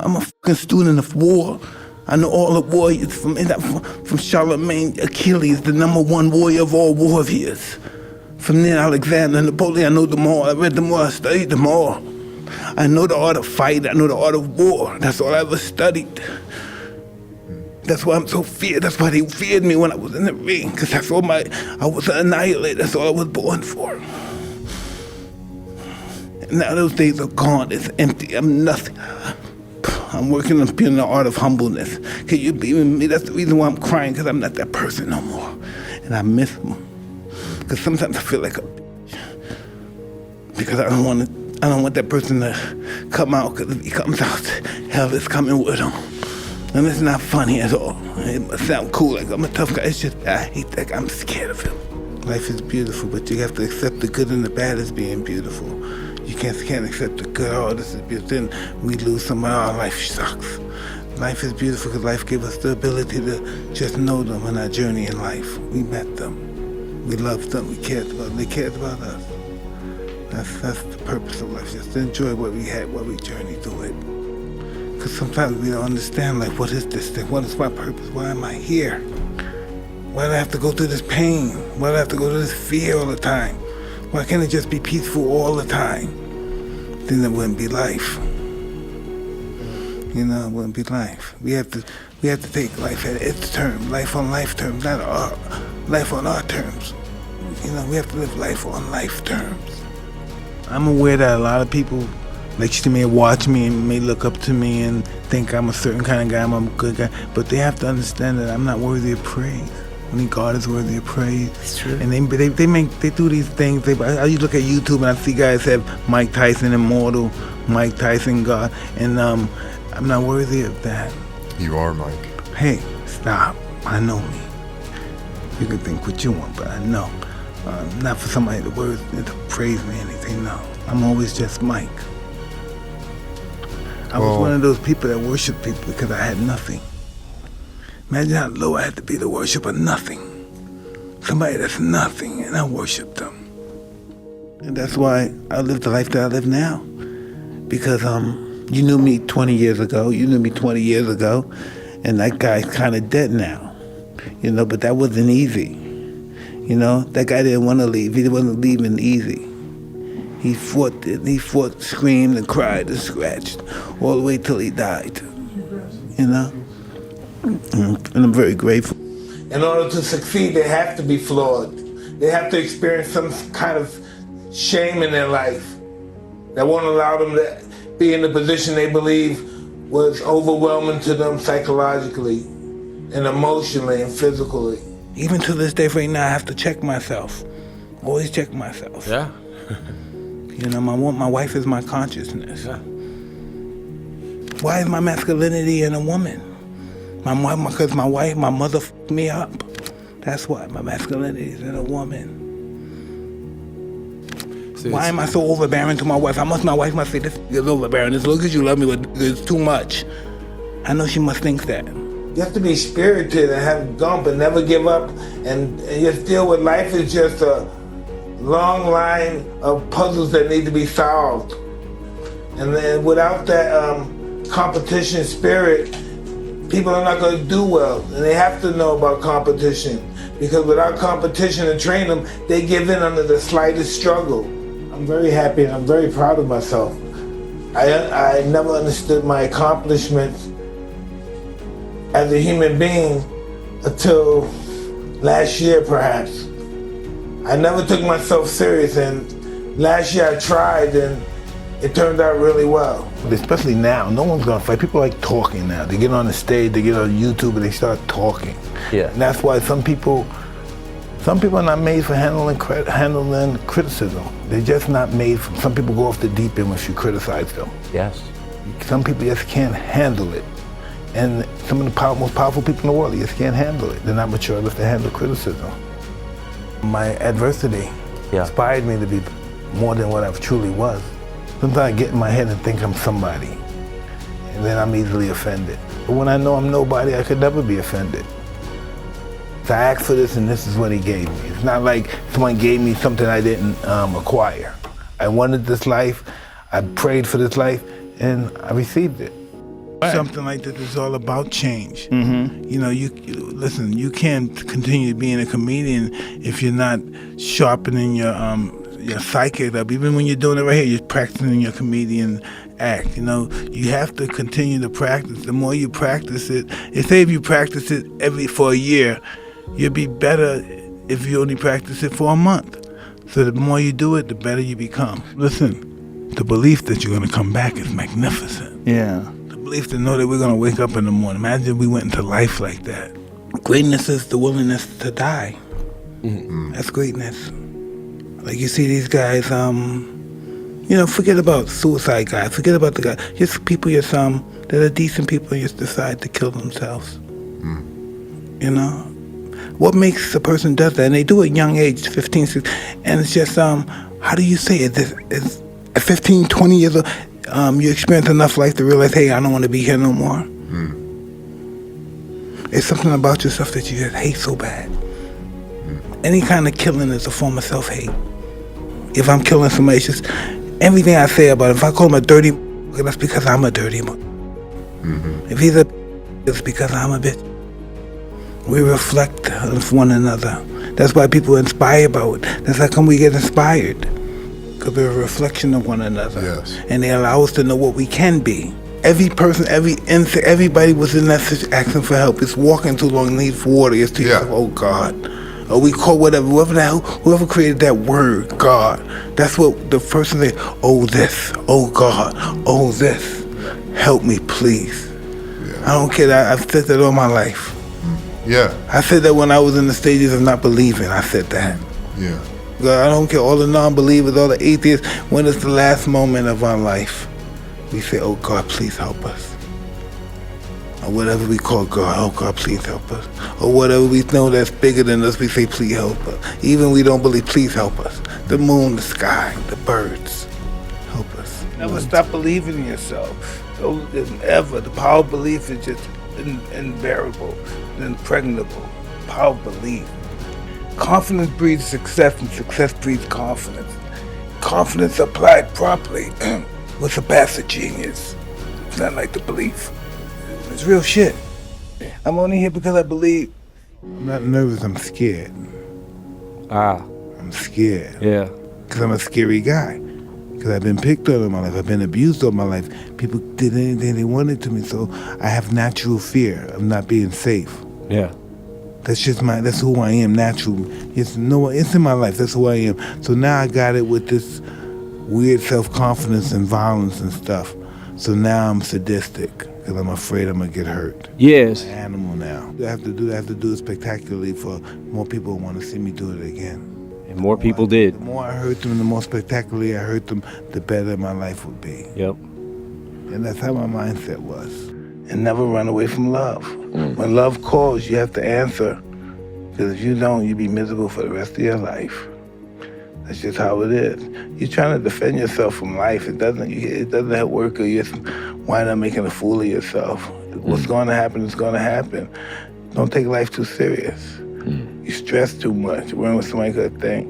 I'm a fucking student of war. I know all the warriors from Charlemagne, Achilles, the #1 warrior of all warriors. From then Alexander, Napoleon, I know them all. I read them all, I studied them all. I know the art of fight, I know the art of war. That's all I ever studied. That's why I'm so feared. That's why they feared me when I was in the ring, because I was an annihilator. That's all I was born for. And now those days are gone. It's empty. I'm nothing. I'm working on being the art of humbleness. Can you believe in me? That's the reason why I'm crying, because I'm not that person no more. And I miss them. Because sometimes I feel like a bitch. Because I don't want that person to come out, because if he comes out, hell is coming with him. And it's not funny at all. It must sound cool, like I'm a tough guy. It's just, I hate that guy. I'm scared of him. Life is beautiful, but you have to accept the good and the bad as being beautiful. You can't accept the good, oh, this is beautiful. Then we lose somebody, oh, life sucks. Life is beautiful because life gave us the ability to just know them in our journey in life. We met them. We loved them. We cared about them. They cared about us. That's the purpose of life, just to enjoy what we had while we journeyed through it. Because sometimes we don't understand, like, what is this thing? What is my purpose? Why am I here? Why do I have to go through this pain? Why do I have to go through this fear all the time? Why can't it just be peaceful all the time? Then it wouldn't be life. You know, it wouldn't be life. We have to take life at its term, life on life terms, not life on our terms. You know, we have to live life on life terms. I'm aware that a lot of people, like, you may watch me and may look up to me and think I'm a certain kind of guy, I'm a good guy, but they have to understand that I'm not worthy of praise. Only God is worthy of praise. It's true. And they do these things. I used to look at YouTube and I see guys have Mike Tyson, immortal, Mike Tyson, God, and I'm not worthy of that. You are, Mike. Hey, stop. I know me. You can think what you want, but I know. Not for somebody to praise me or anything, no. I'm always just Mike. I was one of those people that worship people because I had nothing. Imagine how low I had to be to worship a nothing. Somebody that's nothing, and I worship them. And that's why I live the life that I live now. Because you knew me 20 years ago, and that guy's kind of dead now. You know, but that wasn't easy. You know, that guy didn't want to leave. He wasn't leaving easy. He fought, screamed and cried and scratched all the way till he died. You know? And I'm very grateful. In order to succeed, they have to be flawed. They have to experience some kind of shame in their life that won't allow them to be in the position they believe was overwhelming to them psychologically and emotionally and physically. Even to this day, right now, I have to check myself. Always check myself. Yeah. You know, my wife is my consciousness. Yeah. Why is my masculinity in a woman? Because my mother fucked me up. That's why my masculinity is in a woman. See, why am I so overbearing to my wife? My wife must say, this is overbearing. As long as you love me, but it's too much. I know she must think that. You have to be spirited and have gump and never give up and just deal with life. Is just a long line of puzzles that need to be solved. And then without that competition spirit, people are not going to do well. And they have to know about competition. Because without competition and train them, they give in under the slightest struggle. I'm very happy and I'm very proud of myself. I never understood my accomplishments as a human being until last year, perhaps. I never took myself serious, and last year I tried, and it turned out really well. Especially now, no one's gonna fight. People like talking now. They get on the stage, they get on YouTube, and they start talking. Yeah. And that's why some people are not made for handling criticism. They're just not made for. Some people go off the deep end once you criticize them. Yes. Some people just can't handle it. And some of the most powerful people in the world, they just can't handle it. They're not mature enough to handle criticism. My adversity inspired me to be more than what I truly was. Sometimes I get in my head and think I'm somebody, and then I'm easily offended. But when I know I'm nobody, I could never be offended. So I asked for this, and this is what he gave me. It's not like someone gave me something I didn't acquire. I wanted this life, I prayed for this life, and I received it. Something like this is all about change. You know, listen. You can't continue being a comedian if you're not sharpening your psychic up. Even when you're doing it right here, you're practicing your comedian act. You know, you have to continue to practice. The more you practice it, say if you practice it for a year, you'll be better if you only practice it for a month. So the more you do it, the better you become. Listen, the belief that you're going to come back is magnificent. Yeah. The belief to know that we're going to wake up in the morning. Imagine if we went into life like that. Greatness is the willingness to die. That's greatness. Like you see these guys, you know, forget about suicide guys. Forget about the guys. Just people that are decent people just decide to kill themselves. You know? What makes a person does that? And they do it at young age, 15, 16. And it's just, how do you say it? It's at 15, 20 years old, you experience enough life to realize, hey, I don't want to be here no more. It's something about yourself that you just hate so bad. Any kind of killing is a form of self-hate. If I'm killing somebody, it's just everything I say about it. If I call him a dirty, that's because I'm a dirty. If he's a, it's because I'm a bitch. We reflect of one another. That's why people are inspired by it. That's how come we get inspired. Because we're a reflection of one another. Yes. And they allow us to know what we can be. Every person, every insect, everybody was in that situation asking for help. It's walking too long, need for water. It's to yourself, oh God. Or we call whoever created that word, God. That's what the person said, oh this, oh God, oh this. Help me, please. I don't care. I've said that all my life. Yeah. I said that when I was in the stages of not believing. I said that. Yeah. God, I don't care, all the non-believers, all the atheists, when it's the last moment of our life, we say, oh God, please help us. Or whatever we call God, oh God, please help us. Or whatever we know that's bigger than us, we say, please help us. Even we don't believe, please help us. The moon, the sky, the birds, help us. Never stop believing in yourself. Ever. The power of belief is just invariable, impregnable. Power of belief. Confidence breeds success, and success breeds confidence. Confidence applied properly will surpass a genius. It's not like the belief. It's real shit. I'm only here because I believe. I'm not nervous, I'm scared. I'm scared. Yeah. Because I'm a scary guy. Because I've been picked on in my life. I've been abused all my life. People did anything they wanted to me, so I have natural fear of not being safe. Yeah. That's who I am, natural. It's in my life, that's who I am. So now I got it with this weird self-confidence and violence and stuff. So now I'm sadistic, because I'm afraid I'm gonna get hurt. Yes. I'm an animal now. I have to do it spectacularly for more people who want to see me do it again. And more people did. The more I hurt them, the more spectacularly I hurt them, the better my life would be. Yep. And that's how my mindset was. And never run away from love. When love calls, you have to answer. Because if you don't, you'll be miserable for the rest of your life. That's just how it is. You're trying to defend yourself from life. It doesn't work, or you just wind up making a fool of yourself. What's going to happen is going to happen. Don't take life too serious. You stress too much. Worrying what somebody could think.